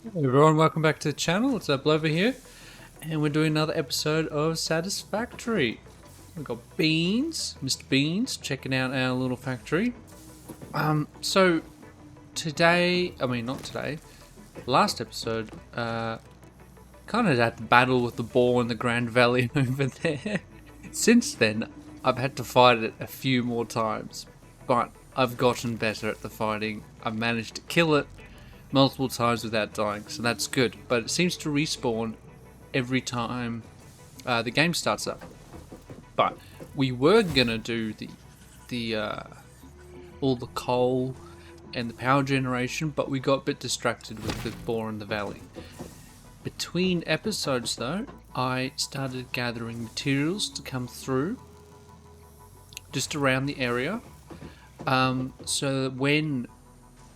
Hey everyone, welcome back to the channel. It's Blover here, and we're doing another episode of Satisfactory. We've got Beans, Mr. Beans, checking out our little factory. So today, not today, last episode, kind of had to battle with the boar in the Grand Valley over there. Since then, I've had to fight it a few more times, but I've gotten better at the fighting. I've managed to kill it multiple times without dying, so that's good. But it seems to respawn every time the game starts up. But we were gonna do the all the coal and the power generation, but we got a bit distracted with the boar in the valley. Between episodes, though, I started gathering materials to come through just around the area, so that when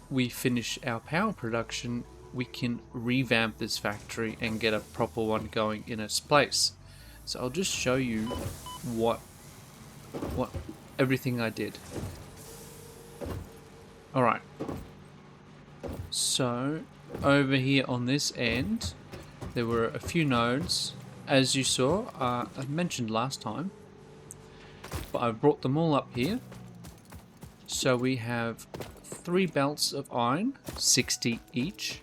we finish our power production, we can revamp this factory and get a proper one going in its place. So I'll just show you what everything I did. Alright, so over here on this end there were a few nodes, as you saw. I mentioned last time, but I've brought them all up here. So we have 3 belts of iron, 60 each,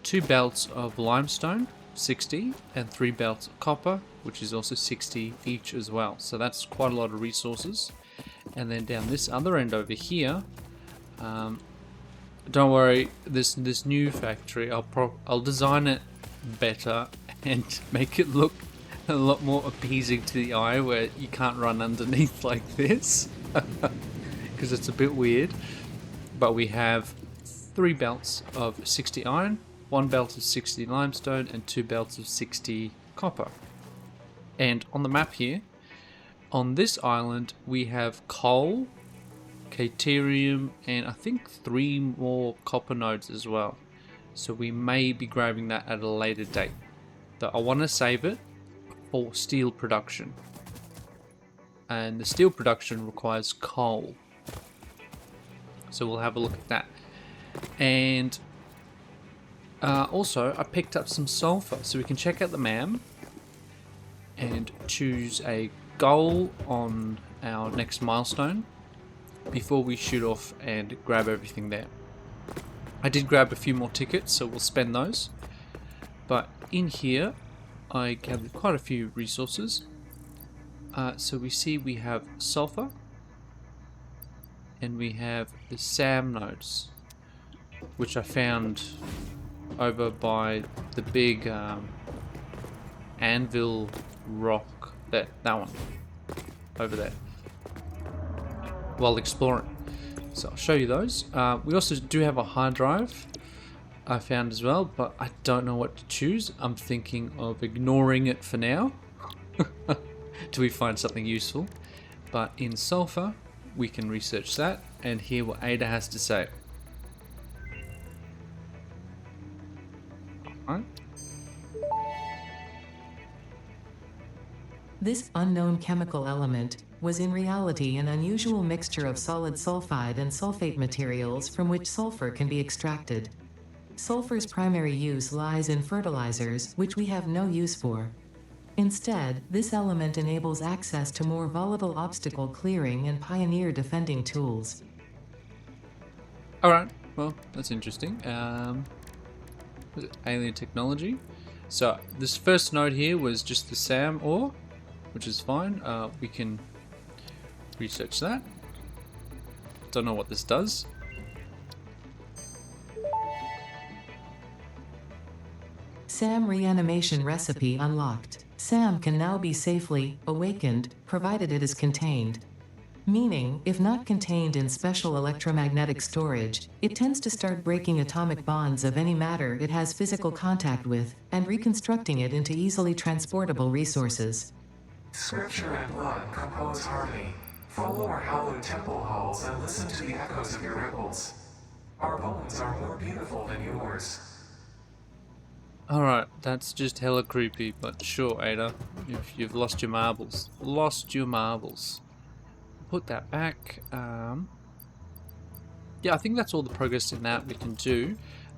2 belts of limestone, 60, and 3 belts of copper, which is also 60 each as well. So that's quite a lot of resources. And then down this other end over here, don't worry, this new factory, I'll design it better and make it look a lot more appeasing to the eye, where you can't run underneath like this. Because it's a bit weird. But we have 3 belts of 60 iron, 1 belt of 60 limestone, and 2 belts of 60 copper. And on the map here, on this island, we have coal, caterium, and I think 3 more copper nodes as well. So we may be grabbing that at a later date. Though I want to save it for steel production. And the steel production requires coal. So we'll have a look at that. And also I picked up some sulfur, so we can check out the map and choose a goal on our next milestone before we shoot off and grab everything there. I did grab a few more tickets, so we'll spend those. But in here I gathered quite a few resources. So we see we have sulfur, and we have the SAM nodes, which I found over by the big anvil rock, that one over there, while exploring. So I'll show you those. We also do have a hard drive I found as well, but I don't know what to choose. I'm thinking of ignoring it for now till we find something useful. But in sulfur we can research that and hear what Ada has to say. Alright. This unknown chemical element was in reality an unusual mixture of solid sulfide and sulfate materials from which sulfur can be extracted. Sulfur's primary use lies in fertilizers, which we have no use for. Instead, this element enables access to more volatile obstacle clearing and pioneer defending tools. Alright, well, that's interesting. Was it alien technology? So this first node here was just the SAM ore, which is fine. We can research that. Don't know what this does. SAM reanimation recipe unlocked. SAM can now be safely awakened, provided it is contained. Meaning, if not contained in special electromagnetic storage, it tends to start breaking atomic bonds of any matter it has physical contact with, and reconstructing it into easily transportable resources. Scripture and blood compose harmony. Follow our hallowed temple halls and listen to the echoes of your ripples. Our bones are more beautiful than yours. Alright, that's just hella creepy, but sure, Ada. If you've lost your marbles. Lost your marbles. Put that back. Yeah, I think that's all the progress in that we can do.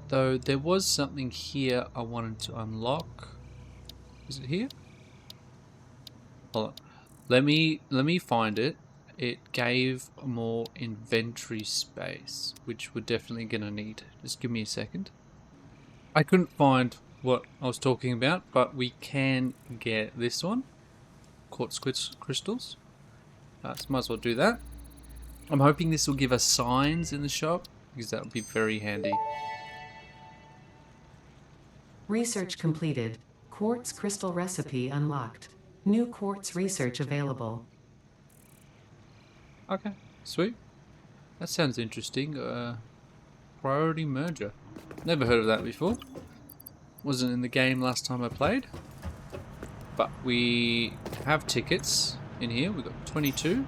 Though there was something here I wanted to unlock. Is it here? Hold on. Let me find it. It gave more inventory space, which we're definitely gonna need. Just give me a second. I couldn't find what I was talking about, but we can get this one. Quartz crystals. So might as well do that. I'm hoping this will give us signs in the shop, because that would be very handy. Research completed. Quartz crystal recipe unlocked. New quartz research available. Okay, sweet. That sounds interesting. Priority merger. Never heard of that before. Wasn't in the game last time I played. But we have tickets in here. We've got 22.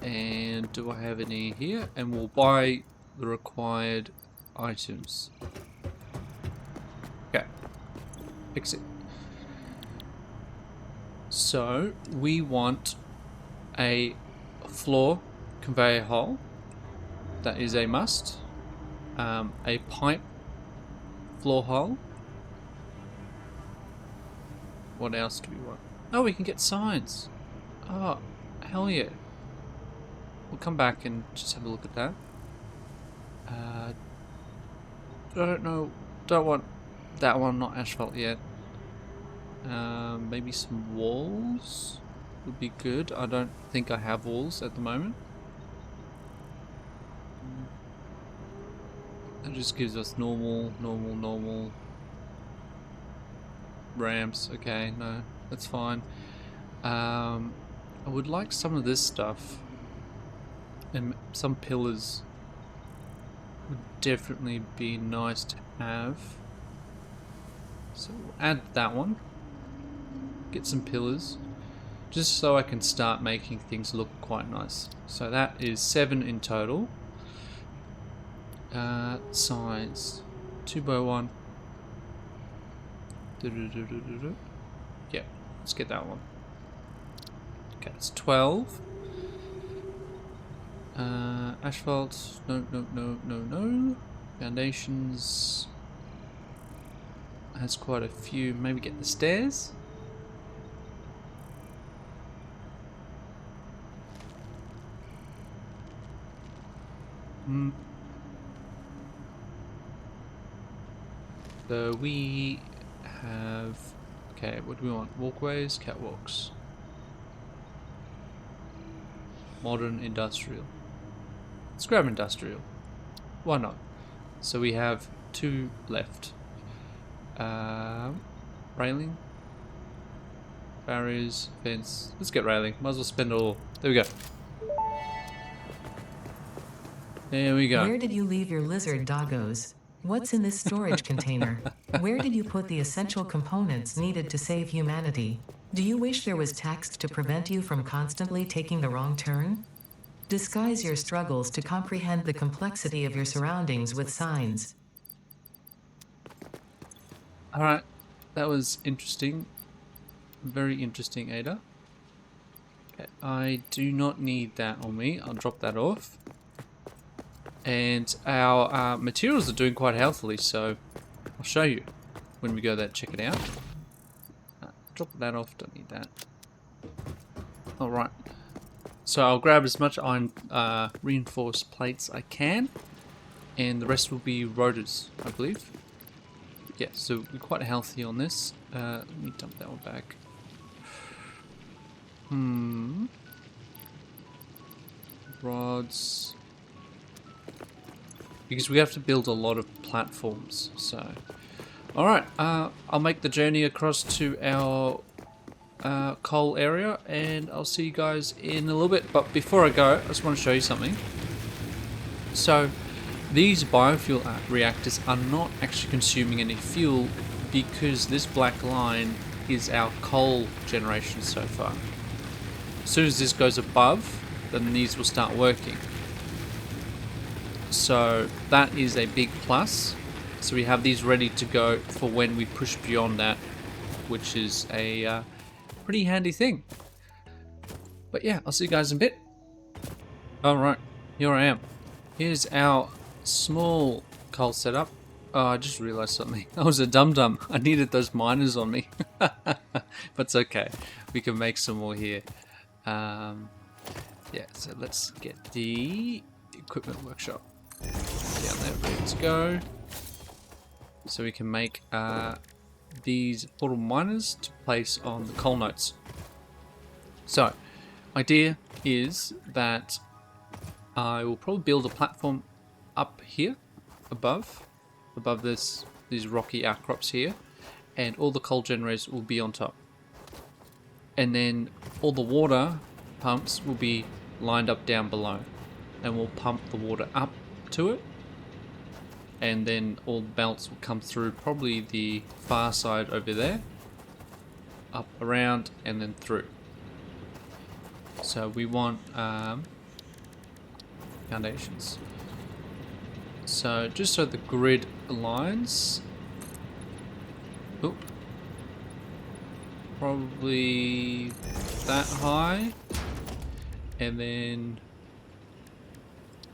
And do I have any here? And we'll buy the required items. Okay. Exit. So we want a floor conveyor hole. That is a must. A pipe floor hole. What else do we want? Oh, we can get signs. Oh, hell yeah. We'll come back and just have a look at that. I don't know. Don't want that one, not asphalt yet. Maybe some walls would be good. I don't think I have walls at the moment. That just gives us normal ramps. Okay, no, that's fine. I would like some of this stuff, and some pillars would definitely be nice to have. So we'll add that one. Get some pillars, just so I can start making things look quite nice. So that is 7 in total. Signs 2x1. Yeah, let's get that one. Okay, it's 12. Asphalt. No. Foundations has quite a few. Maybe get the stairs. So we have, okay, what do we want? Walkways, catwalks. Modern industrial. Let's grab industrial. Why not? So we have 2 left. Railing. Barriers, fence. Let's get railing. Might as well spend it all. There we go. There we go. Where did you leave your lizard doggos? What's in this storage container? Where did you put the essential components needed to save humanity? Do you wish there was text to prevent you from constantly taking the wrong turn? Disguise your struggles to comprehend the complexity of your surroundings with signs. Alright, that was interesting. Very interesting, Ada. Okay, I do not need that on me. I'll drop that off. And our materials are doing quite healthily, so I'll show you when we go there. Check it out. Drop that off, don't need that. Alright, so I'll grab as much iron reinforced plates I can, and the rest will be rotors, I believe. Yeah, so we're quite healthy on this. Let me dump that one back. Rods. Because we have to build a lot of platforms, so. Alright, I'll make the journey across to our coal area, and I'll see you guys in a little bit. But before I go, I just want to show you something. So, these biofuel reactors are not actually consuming any fuel, because this black line is our coal generation so far. As soon as this goes above, then these will start working. So that is a big plus. So we have these ready to go for when we push beyond that, which is a pretty handy thing. But yeah, I'll see you guys in a bit. Alright, here I am. Here's our small coal setup. Oh, I just realized something. I was a dum-dum. I needed those miners on me. But it's okay. We can make some more here. Yeah, so let's get the equipment workshop down there, ready to go. So we can make these portal miners to place on the coal notes. So, idea is that I will probably build a platform up here, above these rocky outcrops here, and all the coal generators will be on top. And then all the water pumps will be lined up down below, and we'll pump the water up to it, and then all the belts will come through probably the far side over there, up around and then through. So we want foundations. So just so the grid aligns, probably that high, and then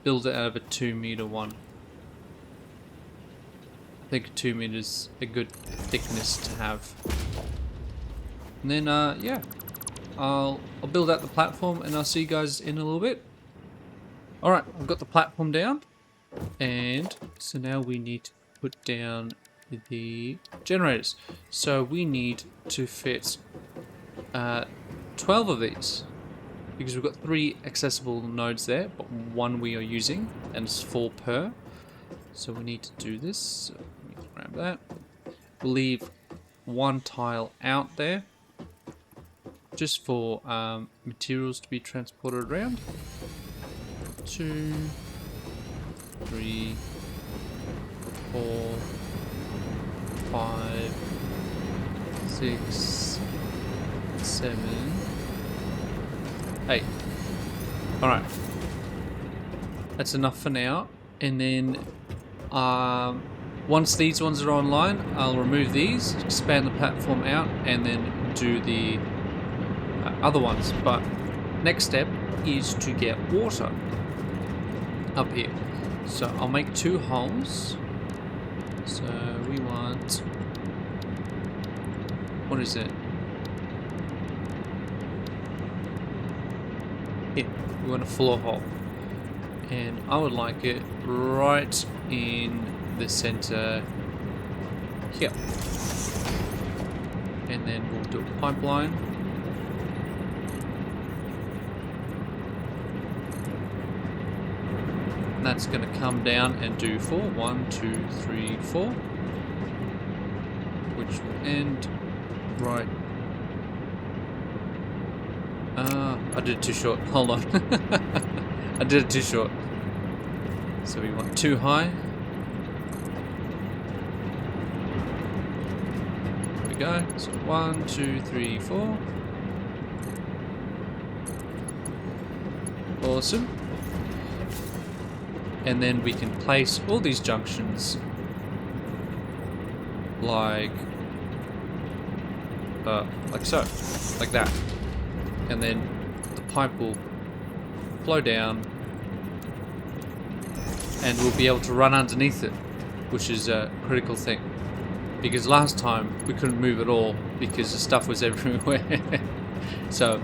build it out of a 2-meter one. I think 2 meters a good thickness to have. And then yeah, I'll build out the platform and I'll see you guys in a little bit. Alright, I've got the platform down, and so now we need to put down the generators. So we need to fit 12 of these, because we've got 3 accessible nodes there, but 1 we are using, and it's 4 per. So we need to do this. So let me grab that. We'll leave 1 tile out there, just for materials to be transported around. 2, 3, 4, 5, 6, 7, 8. Alright. That's enough for now. And then once these ones are online, I'll remove these, expand the platform out, and then do the other ones. But next step is to get water up here. So I'll make 2 holes. So we want, what is it? Here, we want a floor hole. And I would like it right in the center here. And then we'll do a pipeline. And that's going to come down and do 4. 1, 2, 3, 4. Which will end right. I did it too short. Hold on. I did it too short. So we want 2 high. There we go. So 1, 2, 3, 4. Awesome. And then we can place all these junctions like so, like that. And then the pipe will flow down, and we'll be able to run underneath it, which is a critical thing. Because last time we couldn't move at all because the stuff was everywhere. So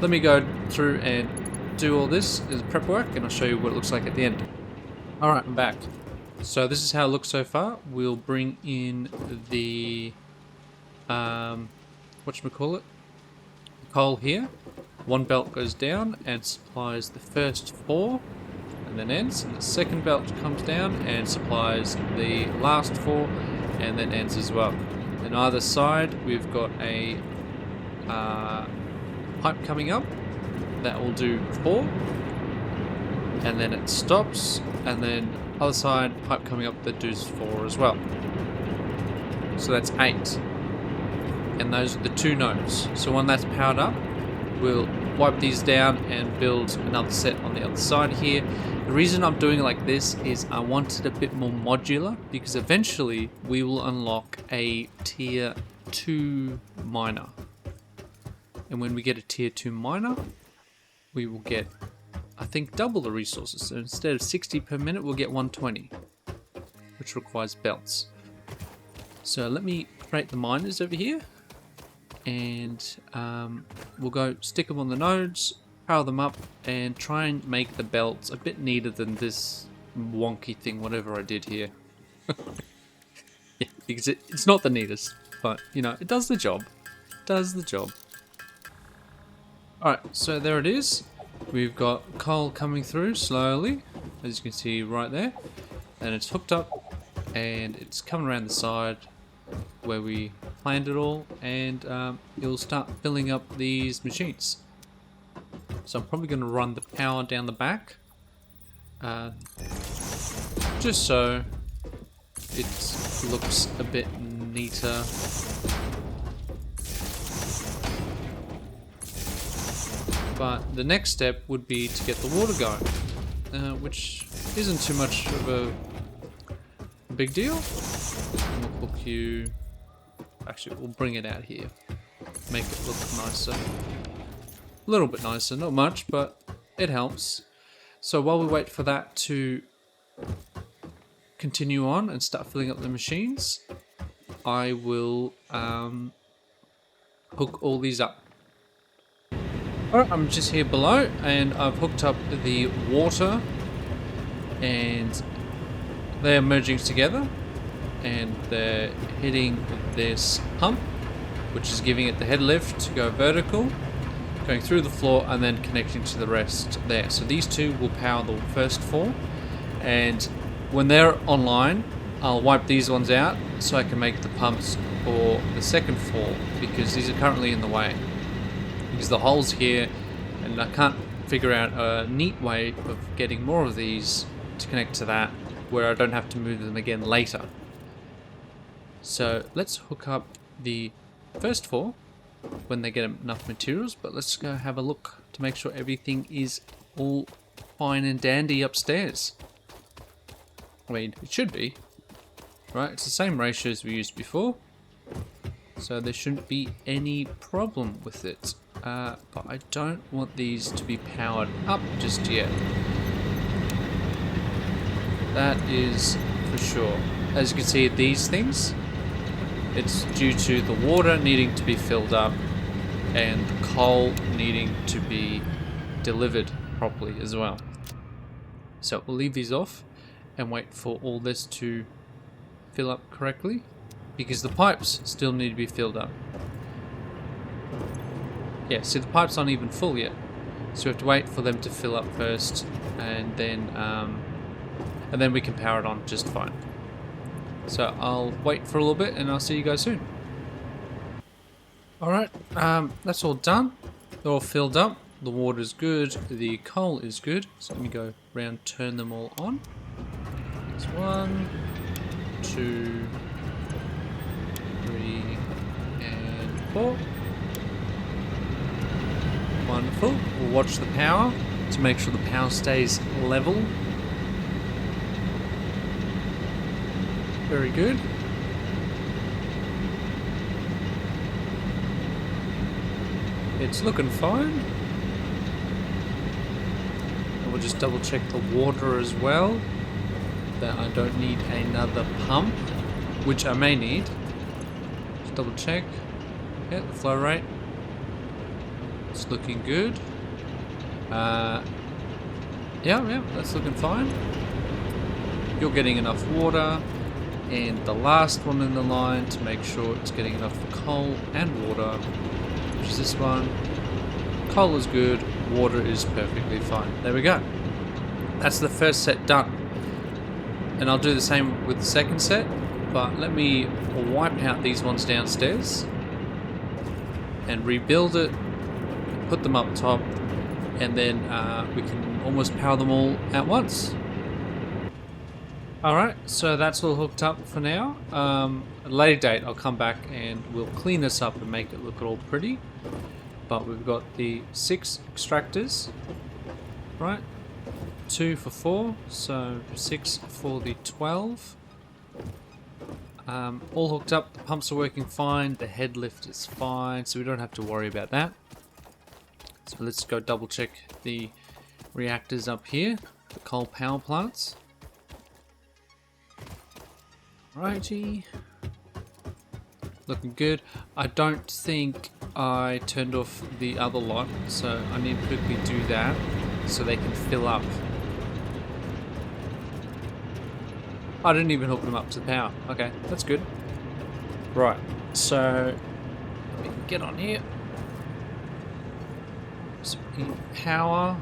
let me go through and do all this as prep work, and I'll show you what it looks like at the end. Alright, I'm back. So this is how it looks so far. We'll bring in the whatchamacallit, the coal here. 1 belt goes down and supplies the first 4 and then ends, and the second belt comes down and supplies the last 4 and then ends as well. On either side we've got a pipe coming up that will do 4, and then it stops, and then other side pipe coming up that does 4 as well. So that's 8, and those are the 2 nodes. So when that's powered up, we'll wipe these down and build another set on the other side here. The reason I'm doing it like this is I want it a bit more modular, because eventually we will unlock a tier 2 miner, and when we get a tier 2 miner, we will get I think, double the resources. So instead of 60 per minute, we'll get 120, which requires belts. So let me create the miners over here, and we'll go stick them on the nodes, power them up, and try and make the belts a bit neater than this wonky thing, whatever I did here. Yeah, because it's not the neatest, but you know, it does the job. It does the job. Alright, so there it is. We've got coal coming through slowly, as you can see right there, and it's hooked up, and it's coming around the side where we planned it all, and it'll start filling up these machines. So I'm probably going to run the power down the back, just so it looks a bit neater. But the next step would be to get the water going, which isn't too much of a big deal. And we'll hook you. Actually, we'll bring it out here, make it look nicer. A little bit nicer, not much, but it helps. So while we wait for that to continue on and start filling up the machines, I will hook all these up. Alright, I'm just here below, and I've hooked up the water, and they're merging together, and they're hitting this pump, which is giving it the head lift to go vertical, going through the floor, and then connecting to the rest there. So these two will power the first four, and when they're online, I'll wipe these ones out so I can make the pumps for the second four, because these are currently in the way. Because the hole's here, and I can't figure out a neat way of getting more of these to connect to that, where I don't have to move them again later. So let's hook up the first four when they get enough materials, but let's go have a look to make sure everything is all fine and dandy upstairs. I mean, it should be, right? It's the same ratio as we used before, so there shouldn't be any problem with it. But I don't want these to be powered up just yet. That is for sure. As you can see, these things, it's due to the water needing to be filled up and the coal needing to be delivered properly as well. So we'll leave these off and wait for all this to fill up correctly, because the pipes still need to be filled up. Yeah, see, the pipes aren't even full yet, so we have to wait for them to fill up first, and then we can power it on just fine. So I'll wait for a little bit, and I'll see you guys soon. Alright, that's all done. They're all filled up. The water's good, the coal is good. So let me go around, turn them all on. That's 1, 2, 3, and 4. Wonderful. We'll watch the power to make sure the power stays level. Very good. It's looking fine. And we'll just double check the water as well, that I don't need another pump, which I may need. Just double check. Yeah, the flow rate. It's looking good. Yeah, that's looking fine. You're getting enough water, and the last one in the line to make sure it's getting enough coal and water, which is this one. Coal is good, water is perfectly fine. There we go. That's the first set done. And I'll do the same with the second set, but let me wipe out these ones downstairs and rebuild it, put them up top, and then we can almost power them all at once. Alright, so that's all hooked up for now. At a later date I'll come back and we'll clean this up and make it look all pretty. But we've got the 6 extractors, right? 2 for 4, so 6 for the 12. All hooked up, the pumps are working fine, the head lift is fine, so we don't have to worry about that. So let's go double check the reactors up here, the coal power plants. Righty. Looking good. I don't think I turned off the other lot, so I need to quickly do that so they can fill up. I didn't even hook them up to the power. Okay, that's good. Right, so let me get on here. So in power.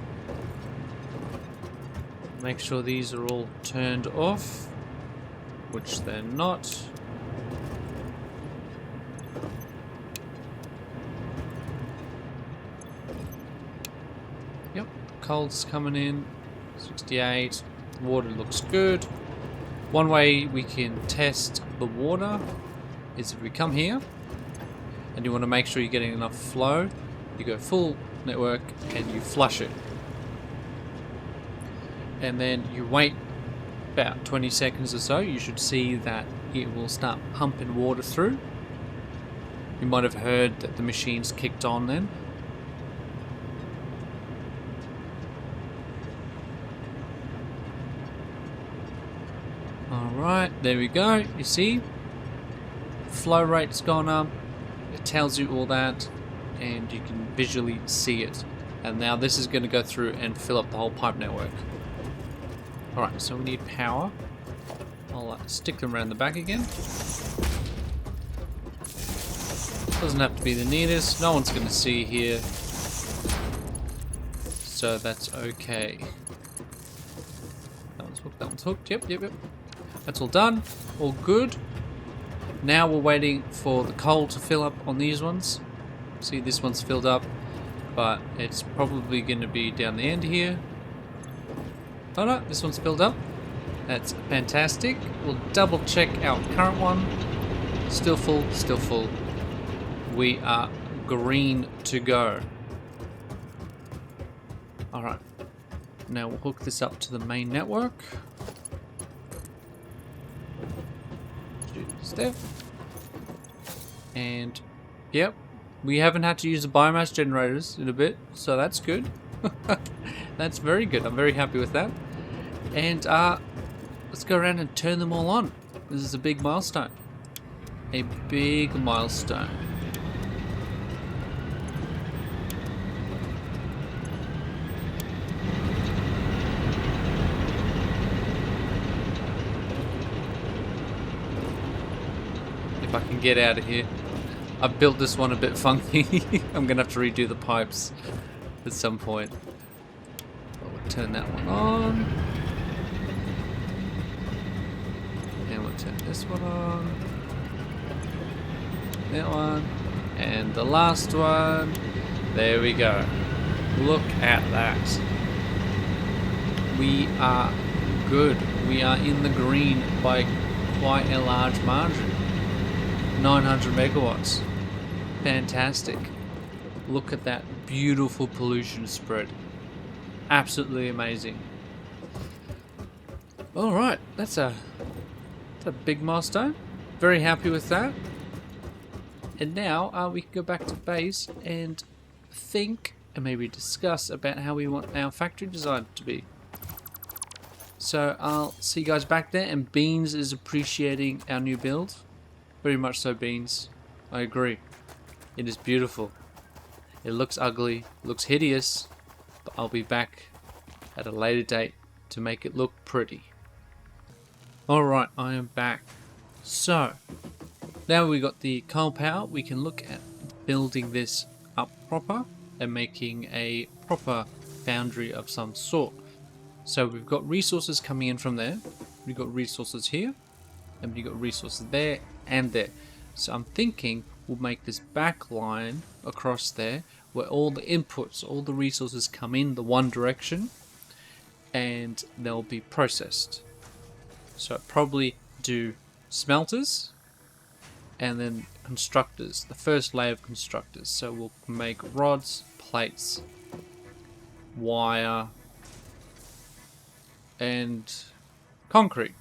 Make sure these are all turned off, which they're not. Yep, coal's coming in. 68. Water looks good. One way we can test the water is if we come here and you want to make sure you're getting enough flow, you go full network and you flush it. And then you wait about 20 seconds or so. You should see that it will start pumping water through. You might have heard that the machine's kicked on then. Alright, there we go. You see? Flow rate's gone up. It tells you all that. And you can visually see it. And now this is going to go through and fill up the whole pipe network. Alright, so we need power. I'll stick them around the back again. Doesn't have to be the neatest. No one's going to see here. So that's okay. That one's hooked, that one's hooked. Yep. That's all done. All good. Now we're waiting for the coal to fill up on these ones. See, this one's filled up, but it's probably going to be down the end here. Oh no, this one's filled up. That's fantastic. We'll double check our current one. Still full, still full. We are green to go. Alright. Now we'll hook this up to the main network. Do this there. And, yep. We haven't had to use the biomass generators in a bit, so that's good. That's very good. I'm very happy with that. And let's go around and turn them all on. This is a big milestone. A big milestone. If I can get out of here. I've built this one a bit funky. I'm gonna have to redo the pipes at some point. We'll turn that one on. And we'll turn this one on. That one. And the last one. There we go. Look at that. We are good. We are in the green by quite a large margin. 900 megawatts. Fantastic. Look at that beautiful pollution spread. Absolutely amazing. Alright, that's a big milestone. Very happy with that. And now we can go back to base and think and maybe discuss about how we want our factory design to be. So I'll see you guys back there, and Beans is appreciating our new build. Very much so, Beans. I agree. It is beautiful. It looks ugly, looks hideous, but I'll be back at a later date to make it look pretty. Alright, I am back. So, now we got the coal power, we can look at building this up proper and making a proper foundry of some sort. So we've got resources coming in from there, we've got resources here, and we've got resources there and there. So I'm thinking we'll make this back line across there where all the inputs, all the resources come in the one direction and they'll be processed. So probably do smelters and then constructors, the first layer of constructors. So we'll make rods, plates, wire and concrete.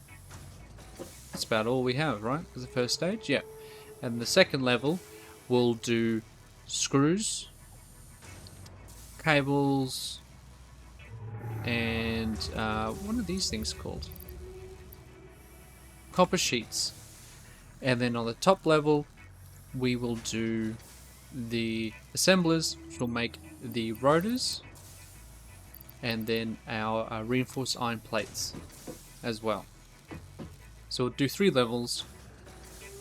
That's about all we have, right? As the first stage, yeah. And the second level, we'll do screws, cables, and what are these things called? Copper sheets. And then on the top level, we will do the assemblers, which will make the rotors, and then our reinforced iron plates as well. So we'll do 3 levels,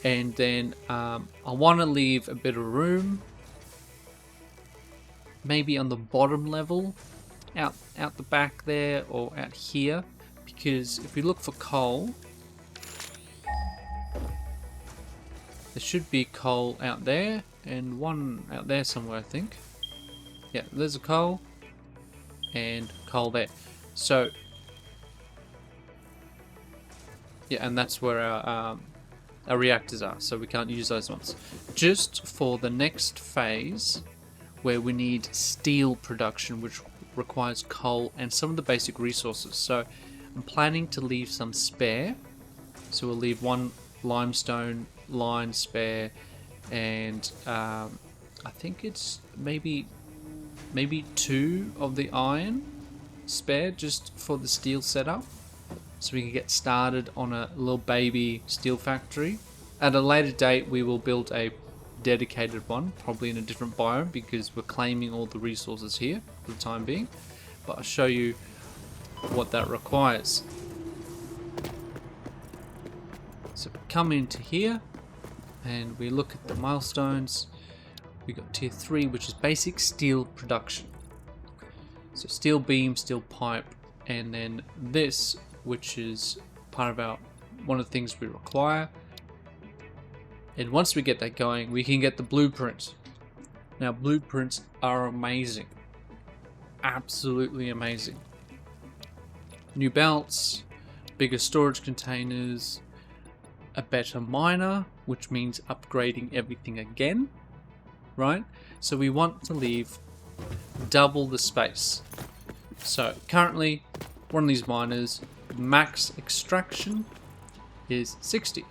and then I want to leave a bit of room, maybe on the bottom level, out the back there, or out here, because if we look for coal, there should be coal out there, and one out there somewhere, I think. Yeah, there's a coal, and coal there. So, yeah, and that's where our reactors are, so we can't use those ones. Just for the next phase, where we need steel production, which requires coal and some of the basic resources. So, I'm planning to leave some spare. So we'll leave 1 limestone line spare, and I think it's maybe 2 of the iron spare, just for the steel setup, so we can get started on a little baby steel factory. At a later date, we will build a dedicated one, probably in a different biome, because we're claiming all the resources here for the time being, but I'll show you what that requires. So we come into here and we look at the milestones. We got tier 3, which is basic steel production. So steel beam, steel pipe, and then this, which is part of one of the things we require. And once we get that going, we can get the blueprint. Now, blueprints are amazing, absolutely amazing. New belts, bigger storage containers, a better miner, which means upgrading everything again, right? So we want to leave double the space. So currently, one of these miners, max extraction is 60.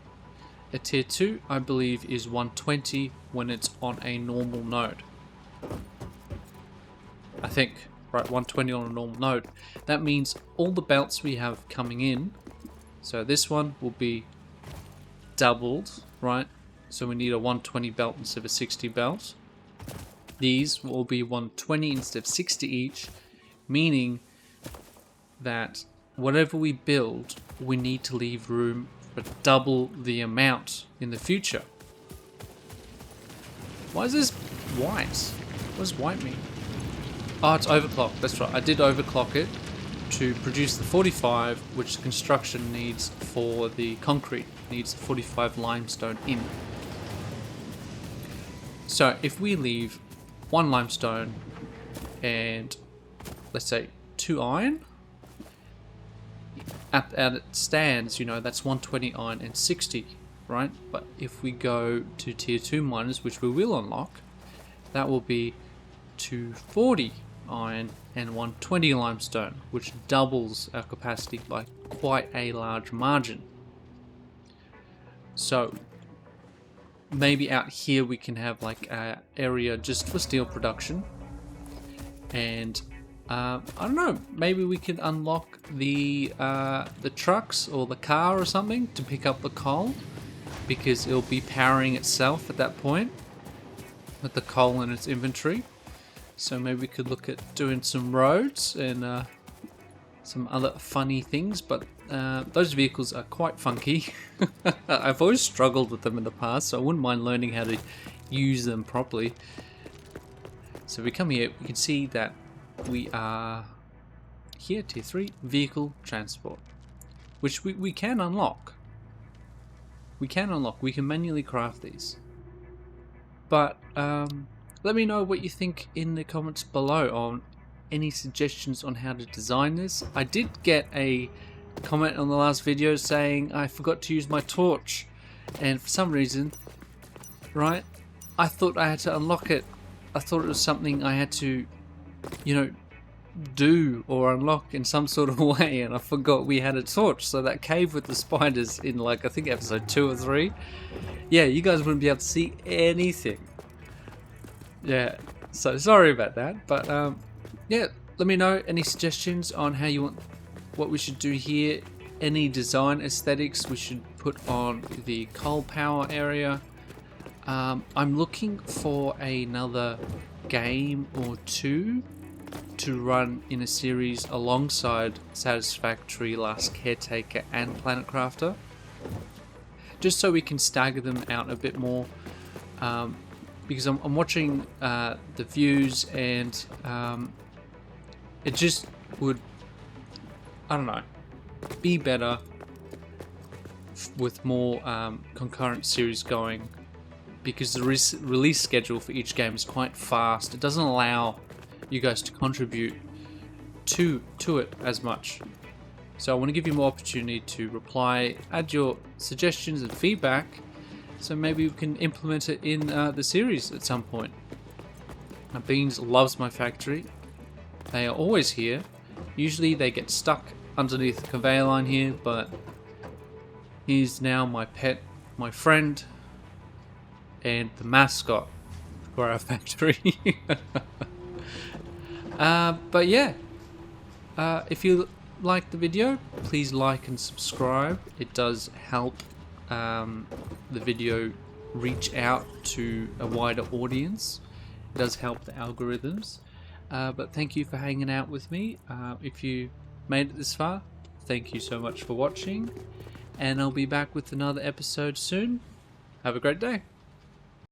A tier 2, I believe, is 120 when it's on a normal node. I think, right, 120 on a normal node. That means all the belts we have coming in, so this one will be doubled, right? So we need a 120 belt instead of a 60 belt. These will be 120 instead of 60 each, meaning that whatever we build, we need to leave room for double the amount in the future. Why is this white? What does white mean? Oh, it's overclocked. That's right. I did overclock it to produce the 45, which the construction needs for the concrete. Needs 45 limestone in. So if we leave 1 limestone and let's say 2 iron, at it stands, you know, that's 120 iron and 60, right? But if we go to tier 2 miners, which we will unlock, that will be 240 iron and 120 limestone, which doubles our capacity by quite a large margin. So maybe out here we can have like an area just for steel production, and I don't know, maybe we could unlock the trucks or the car or something to pick up the coal, because it'll be powering itself at that point with the coal in its inventory. So maybe we could look at doing some roads and some other funny things, but those vehicles are quite funky. I've always struggled with them in the past, so I wouldn't mind learning how to use them properly. So if we come here, we can see that we are here, tier 3, vehicle transport, which we can unlock. We can manually craft these. But let me know what you think in the comments below on any suggestions on how to design this. I did get a comment on the last video saying I forgot to use my torch, and for some reason, right, I thought I had to unlock it. I thought it was something I had to, you know, do or unlock in some sort of way, and I forgot we had a torch. So that cave with the spiders in, like, I think episode 2 or 3, yeah, you guys wouldn't be able to see anything. Yeah, so sorry about that, but yeah, let me know any suggestions on how you want, what we should do here, any design aesthetics we should put on the coal power area. I'm looking for another game or two to run in a series alongside Satisfactory, Last Caretaker and Planet Crafter, just so we can stagger them out a bit more, because I'm watching the views, and it just would, I don't know, be better with more concurrent series going, because the release schedule for each game is quite fast. It doesn't allow you guys to contribute to it as much. So I want to give you more opportunity to reply, add your suggestions and feedback, so maybe we can implement it in the series at some point. Now, Beans loves my factory. They are always here. Usually they get stuck underneath the conveyor line here, but he's now my pet, my friend, and the mascot for our factory. But yeah, if you like the video, please like and subscribe. It does help the video reach out to a wider audience. It does help the algorithms. But thank you for hanging out with me. If you made it this far, thank you so much for watching, and I'll be back with another episode soon. Have a great day.